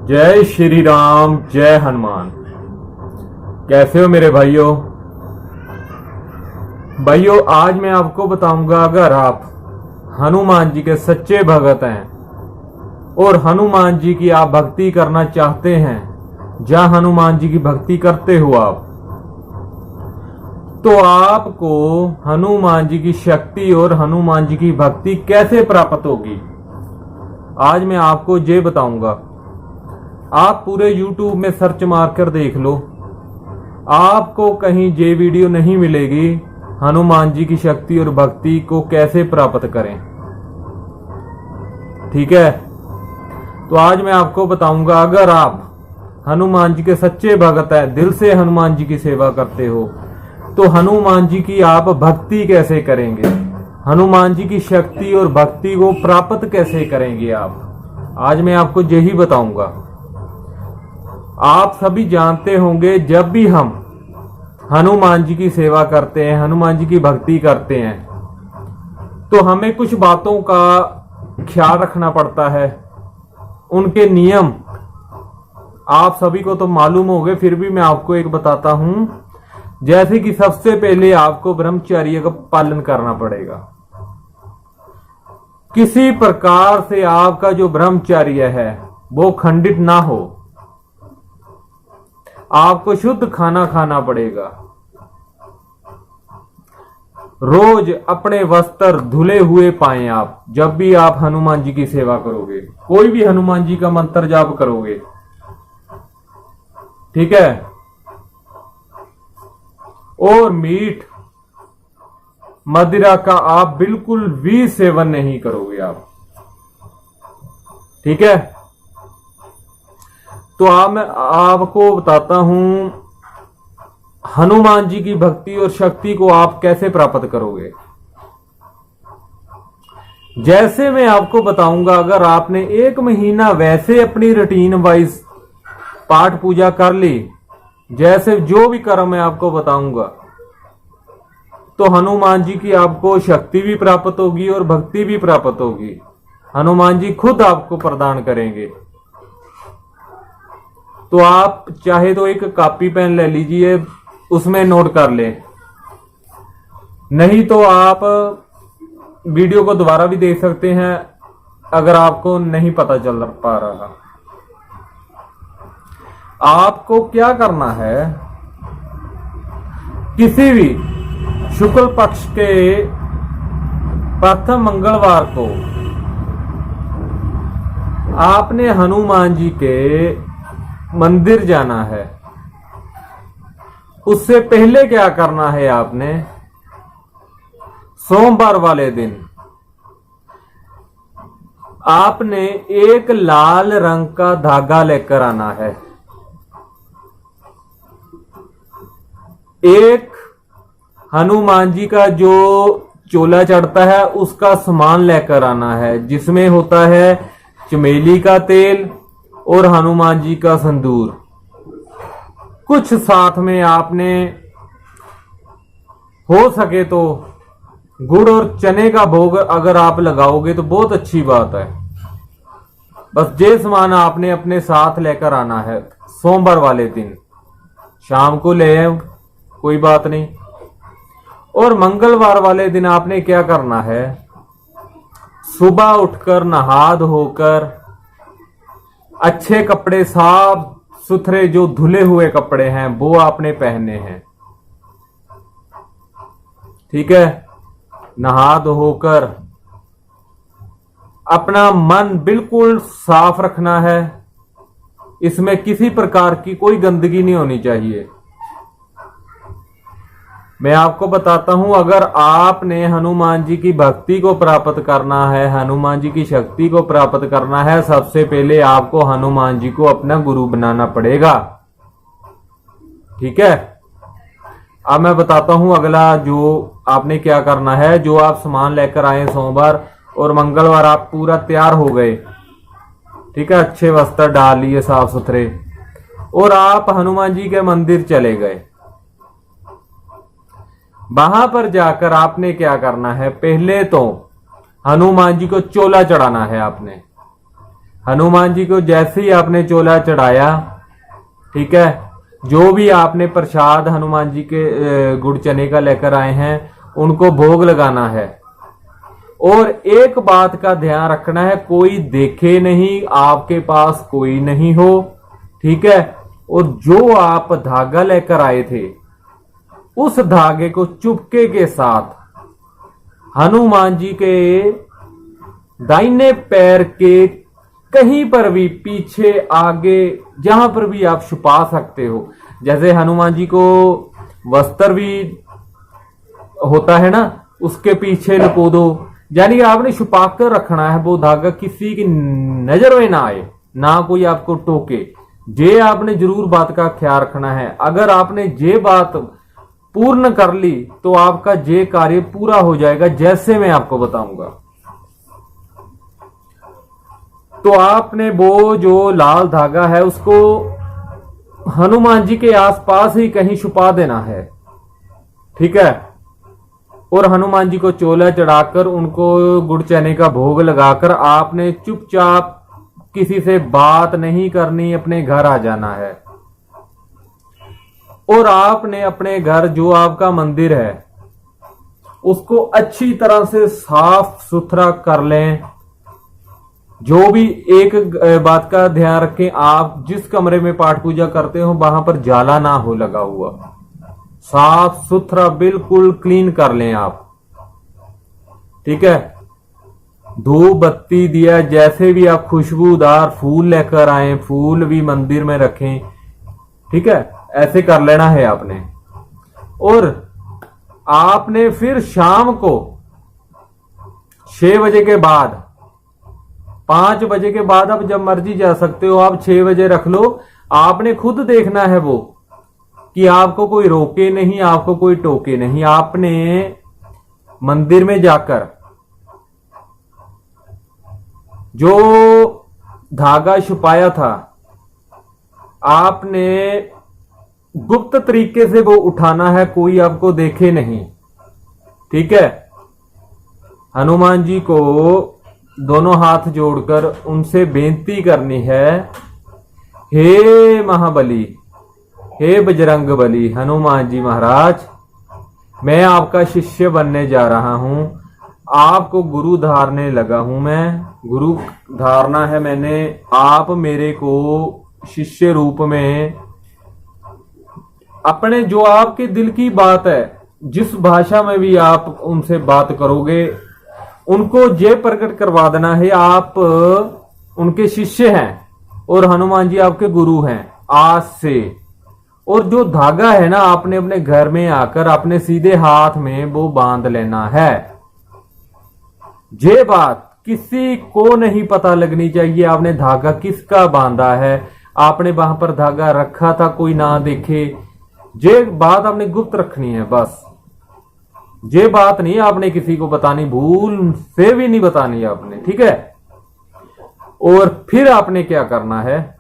जय श्री राम, जय हनुमान। कैसे हो मेरे भाइयों? आज मैं आपको बताऊंगा, अगर आप हनुमान जी के सच्चे भगत हैं और हनुमान जी की आप भक्ति करना चाहते हैं, जहां हनुमान जी की भक्ति करते हो आप, तो आपको हनुमान जी की शक्ति और हनुमान जी की भक्ति कैसे प्राप्त होगी, आज मैं आपको ये बताऊंगा। आप पूरे YouTube में सर्च मारकर देख लो, आपको कहीं ये वीडियो नहीं मिलेगी हनुमान जी की शक्ति और भक्ति को कैसे प्राप्त करें। ठीक है, तो आज मैं आपको बताऊंगा, अगर आप हनुमान जी के सच्चे भगत हैं, दिल से हनुमान जी की सेवा करते हो, तो हनुमान जी की आप भक्ति कैसे करेंगे, हनुमान जी की शक्ति और भक्ति को प्राप्त कैसे करेंगे आप, आज मैं आपको यही बताऊंगा। आप सभी जानते होंगे, जब भी हम हनुमान जी की सेवा करते हैं, हनुमान जी की भक्ति करते हैं, तो हमें कुछ बातों का ख्याल रखना पड़ता है। उनके नियम आप सभी को तो मालूम होंगे, फिर भी मैं आपको एक बताता हूं। जैसे कि सबसे पहले आपको ब्रह्मचर्य का पालन करना पड़ेगा। किसी प्रकार से आपका जो ब्रह्मचर्य है वो खंडित ना हो। आपको शुद्ध खाना खाना पड़ेगा। रोज अपने वस्त्र धुले हुए पाएं आप, जब भी आप हनुमान जी की सेवा करोगे, कोई भी हनुमान जी का मंत्र जाप करोगे। ठीक है, और मीठ मदिरा का आप बिल्कुल भी सेवन नहीं करोगे आप। ठीक है, तो मैं आपको बताता हूं हनुमान जी की भक्ति और शक्ति को आप कैसे प्राप्त करोगे। जैसे मैं आपको बताऊंगा, अगर आपने 1 महीना वैसे अपनी रूटीन वाइज पाठ पूजा कर ली, जैसे जो भी कर्म मैं आपको बताऊंगा, तो हनुमान जी की आपको शक्ति भी प्राप्त होगी और भक्ति भी प्राप्त होगी। हनुमान जी खुद आपको प्रदान करेंगे। तो आप चाहे तो एक कॉपी पेन ले लीजिए, उसमें नोट कर लें, नहीं तो आप वीडियो को दोबारा भी देख सकते हैं अगर आपको नहीं पता चल पा रहा। आपको क्या करना है, किसी भी शुक्ल पक्ष के प्रथम मंगलवार को आपने हनुमान जी के मंदिर जाना है। उससे पहले क्या करना है, आपने सोमवार वाले दिन आपने एक लाल रंग का धागा लेकर आना है। एक हनुमान जी का जो चोला चढ़ता है उसका सामान लेकर आना है, जिसमें होता है चमेली का तेल और हनुमान जी का संदूर। कुछ साथ में आपने हो सके तो गुड़ और चने का भोग अगर आप लगाओगे तो बहुत अच्छी बात है। बस ये सामान आपने अपने साथ लेकर आना है। सोमवार वाले दिन शाम को ले आए, कोई बात नहीं। और मंगलवार वाले दिन आपने क्या करना है, सुबह उठकर नहा धोकर अच्छे कपड़े, साफ सुथरे जो धुले हुए कपड़े हैं वो आपने पहने हैं। ठीक है, नहा धोकर अपना मन बिल्कुल साफ रखना है। इसमें किसी प्रकार की कोई गंदगी नहीं होनी चाहिए। मैं आपको बताता हूं, अगर आपने हनुमान जी की भक्ति को प्राप्त करना है, हनुमान जी की शक्ति को प्राप्त करना है, सबसे पहले आपको हनुमान जी को अपना गुरु बनाना पड़ेगा। ठीक है, अब मैं बताता हूं अगला जो आपने क्या करना है। जो आप सामान लेकर आए सोमवार और मंगलवार आप पूरा तैयार हो गए, ठीक है, अच्छे वस्त्र डाल लिए साफ सुथरे, और आप हनुमान जी के मंदिर चले गए। वहां पर जाकर आपने क्या करना है, पहले तो हनुमान जी को चोला चढ़ाना है आपने। हनुमान जी को जैसे ही आपने चोला चढ़ाया, ठीक है, जो भी आपने प्रसाद हनुमान जी के गुड़ चने का लेकर आए हैं उनको भोग लगाना है। और एक बात का ध्यान रखना है, कोई देखे नहीं, आपके पास कोई नहीं हो, ठीक है। और जो आप धागा लेकर आए थे उस धागे को चुपके के साथ हनुमान जी के दाहिने पैर के कहीं पर भी, पीछे आगे, जहां पर भी आप छुपा सकते हो। जैसे हनुमान जी को वस्त्र भी होता है ना, उसके पीछे लुको दो, यानी आपने छुपा कर रखना है वो धागा, किसी की नजर में ना आए, ना कोई आपको टोके। ये आपने जरूर बात का ख्याल रखना है। अगर आपने ये बात पूर्ण कर ली तो आपका ये कार्य पूरा हो जाएगा, जैसे मैं आपको बताऊंगा। तो आपने वो जो लाल धागा है उसको हनुमान जी के आसपास ही कहीं छुपा देना है, ठीक है। और हनुमान जी को चोला चढ़ाकर उनको गुड़ चने का भोग लगाकर आपने चुपचाप, किसी से बात नहीं करनी, अपने घर आ जाना है। और आपने अपने घर, जो आपका मंदिर है, उसको अच्छी तरह से साफ सुथरा कर लें। जो भी एक बात का ध्यान रखें, आप जिस कमरे में पाठ पूजा करते हो वहां पर जाला ना हो लगा हुआ, साफ सुथरा बिल्कुल क्लीन कर लें आप, ठीक है। धूप बत्ती दिया, जैसे भी आप खुशबूदार फूल लेकर आए, फूल भी मंदिर में रखें, ठीक है, ऐसे कर लेना है आपने। और आपने फिर शाम को 6 बजे के बाद, 5 बजे के बाद आप जब मर्जी जा सकते हो, आप 6 बजे रख लो। आपने खुद देखना है वो, कि आपको कोई रोके नहीं, आपको कोई टोके नहीं। आपने मंदिर में जाकर जो धागा छुपाया था, आपने गुप्त तरीके से वो उठाना है, कोई आपको देखे नहीं, ठीक है। हनुमान जी को दोनों हाथ जोड़कर उनसे बेनती करनी है, हे महाबली, हे बजरंग बली हनुमान जी महाराज, मैं आपका शिष्य बनने जा रहा हूं, आपको गुरु धारने लगा हूं, मैं गुरु धारना है मैंने। आप मेरे को शिष्य रूप में अपने, जो आपके दिल की बात है, जिस भाषा में भी आप उनसे बात करोगे, उनको ये प्रकट करवा देना है आप उनके शिष्य हैं और हनुमान जी आपके गुरु हैं आज से। और जो धागा है ना, आपने अपने घर में आकर अपने सीधे हाथ में वो बांध लेना है। ये बात किसी को नहीं पता लगनी चाहिए, आपने धागा किसका बांधा है, आपने वहां पर धागा रखा था, कोई ना देखे। ये बात आपने गुप्त रखनी है बस। ये बात नहीं आपने किसी को बतानी, भूल से भी नहीं बतानी आपने, ठीक है। और फिर आपने क्या करना है,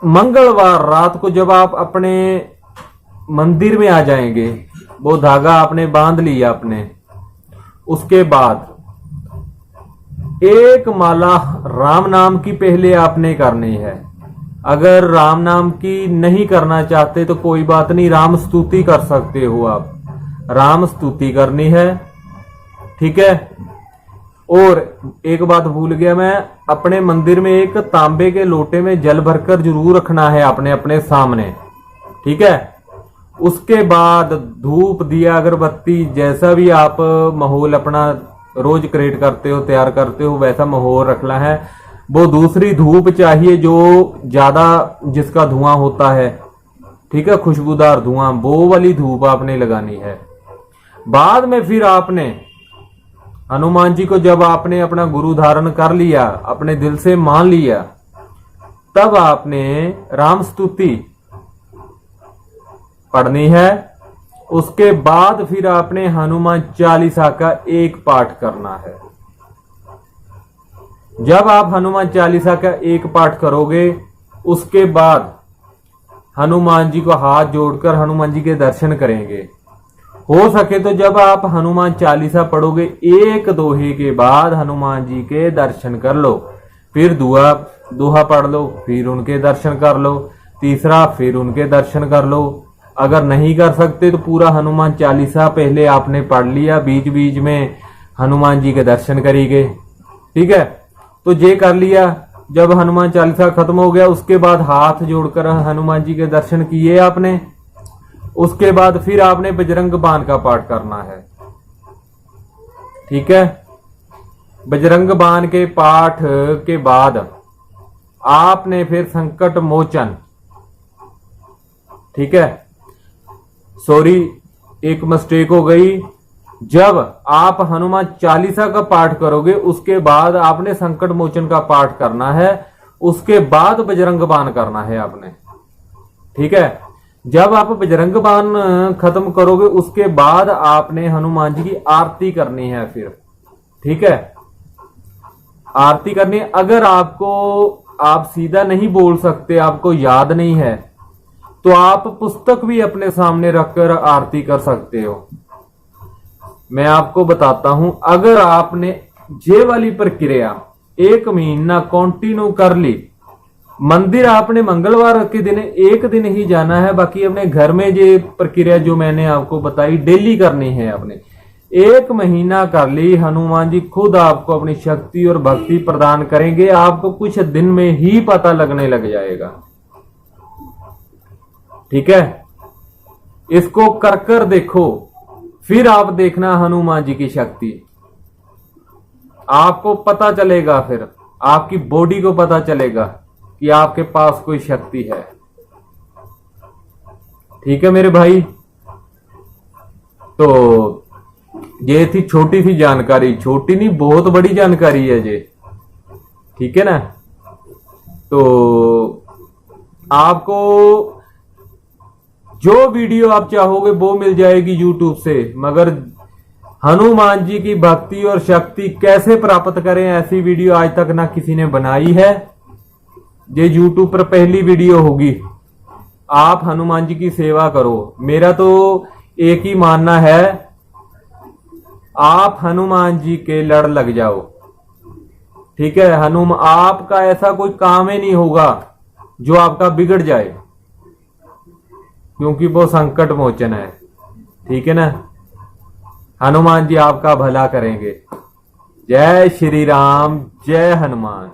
मंगलवार रात को जब आप अपने मंदिर में आ जाएंगे, वो धागा आपने बांध लिया आपने, उसके बाद एक माला राम नाम की पहले आपने करनी है। अगर राम नाम की नहीं करना चाहते तो कोई बात नहीं, राम स्तुति कर सकते हो आप, राम स्तुति करनी है, ठीक है। और एक बात भूल गया मैं, अपने मंदिर में एक तांबे के लोटे में जल भरकर जरूर रखना है आपने अपने सामने, ठीक है। उसके बाद धूप दिया अगरबत्ती, जैसा भी आप माहौल अपना रोज क्रिएट करते हो, तैयार करते हो, वैसा माहौल रखना है। वो दूसरी धूप चाहिए जो ज्यादा, जिसका धुआं होता है, ठीक है, खुशबूदार धुआं, वो वाली धूप आपने लगानी है। बाद में फिर आपने हनुमान जी को जब आपने अपना गुरु धारण कर लिया, अपने दिल से मान लिया, तब आपने राम स्तुति पढ़नी है। उसके बाद फिर आपने हनुमान चालीसा का एक पाठ करना है। जब आप हनुमान चालीसा का एक पाठ करोगे, उसके बाद हनुमान जी को हाथ जोड़कर हनुमान जी के दर्शन करेंगे। हो सके तो जब आप हनुमान चालीसा पढ़ोगे, एक दोहे के बाद हनुमान जी के दर्शन कर लो, फिर दोहा पढ़ लो, फिर उनके दर्शन कर लो, तीसरा फिर उनके दर्शन कर लो। अगर नहीं कर सकते तो पूरा हनुमान चालीसा पहले आपने पढ़ लिया, बीच बीच में हनुमान जी के दर्शन करिए। ठीक है, तो ये कर लिया। जब हनुमान चालीसा खत्म हो गया, उसके बाद हाथ जोड़कर हनुमान जी के दर्शन किए आपने। उसके बाद फिर आपने बजरंग बाण का पाठ करना है। ठीक है, बजरंग बाण के पाठ के बाद आपने फिर संकट मोचन, ठीक है, सॉरी एक मिस्टेक हो गई। जब आप हनुमान चालीसा का पाठ करोगे, उसके बाद आपने संकट मोचन का पाठ करना है, उसके बाद बजरंग बाण करना है आपने। ठीक है, जब आप बजरंग बाण खत्म करोगे, उसके बाद आपने हनुमान जी की आरती करनी है फिर। ठीक है, आरती करनी। अगर आप सीधा नहीं बोल सकते, आपको याद नहीं है, तो आप पुस्तक भी अपने सामने रखकर आरती कर सकते हो। मैं आपको बताता हूं, अगर आपने ये वाली प्रक्रिया 1 महीना कंटिन्यू कर ली, मंदिर आपने मंगलवार के दिन एक दिन ही जाना है, बाकी अपने घर में ये प्रक्रिया जो मैंने आपको बताई डेली करनी है आपने। 1 महीना कर ली, हनुमान जी खुद आपको अपनी शक्ति और भक्ति प्रदान करेंगे। आपको कुछ दिन में ही पता लगने लग जाएगा। ठीक है, इसको कर कर देखो, फिर आप देखना हनुमान जी की शक्ति। आपको पता चलेगा, फिर आपकी बॉडी को पता चलेगा कि आपके पास कोई शक्ति है। ठीक है मेरे भाई, तो ये थी छोटी सी जानकारी, छोटी नहीं बहुत बड़ी जानकारी है ये। ठीक है ना, तो आपको जो वीडियो आप चाहोगे वो मिल जाएगी YouTube से, मगर हनुमान जी की भक्ति और शक्ति कैसे प्राप्त करें, ऐसी वीडियो आज तक ना किसी ने बनाई है। ये YouTube पर पहली वीडियो होगी। आप हनुमान जी की सेवा करो। मेरा तो एक ही मानना है, आप हनुमान जी के लड़ लग जाओ। ठीक है, आपका ऐसा कोई काम ही नहीं होगा जो आपका बिगड़ जाए, क्योंकि वो संकट मोचन है। ठीक है ना, हनुमान जी आपका भला करेंगे। जय श्री राम, जय हनुमान।